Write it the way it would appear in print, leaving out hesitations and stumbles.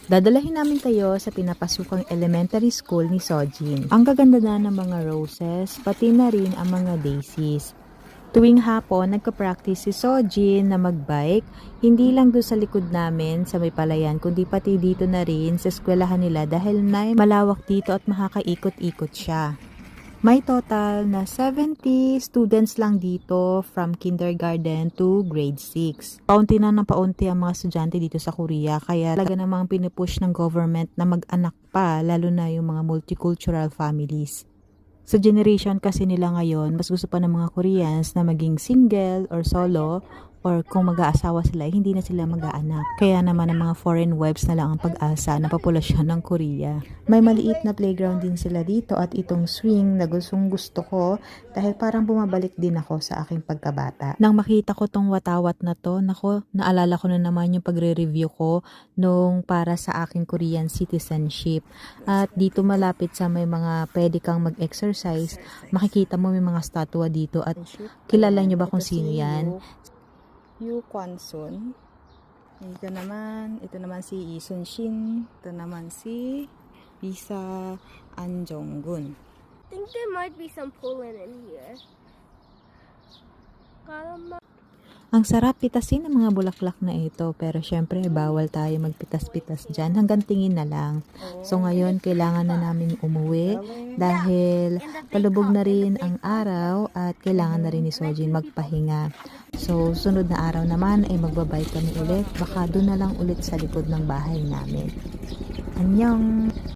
Dadalahin namin kayo sa pinapasukang elementary school ni Sojin. Ang gaganda na ng mga roses, pati na rin ang mga daisies. Tuwing hapon, nagka-practice si Sojin na magbike, hindi lang doon sa likod namin sa may palayan, kundi pati dito na rin sa eskwelahan nila dahil may malawak dito at makakaikot-ikot siya. May total na 70 students lang dito from kindergarten to grade 6. Paunti na ng paunti ang mga estudyante dito sa Korea, kaya talaga namang pinupush ng government na mag-anak pa, lalo na yung mga multicultural families. Sa generation kasi nila ngayon, mas gusto pa ng mga Koreans na maging single or solo, or kung mag-aasawa sila, hindi na sila mag-aanak. Kaya naman ang mga foreign wives na lang ang pag-asa ng populasyon ng Korea. May maliit na playground din sila dito at itong swing na gustong gusto ko dahil parang bumabalik din ako sa aking pagkabata. Nang makita ko tong watawat na to, nako, naalala ko na naman yung pagre-review ko nung para sa aking Korean citizenship. At dito malapit sa may mga pwede kang mag-exercise, makikita mo may mga statwa dito at kilala nyo ba kung sino yan? Yu Kwan-sun. Ito naman si Lee Sun-shin. Ito naman si Lisa An Jong-gun. I think there might be some pollen in here. Ang sarap pitasin ng mga bulaklak na ito, pero syempre bawal tayo magpitas-pitas dyan, hanggang tingin na lang. So ngayon kailangan na namin umuwi dahil palubog na rin ang araw at kailangan na rin ni Sojin magpahinga. So sunod na araw naman ay magbabike kami ulit, baka doon na lang ulit sa likod ng bahay namin. Annyeong!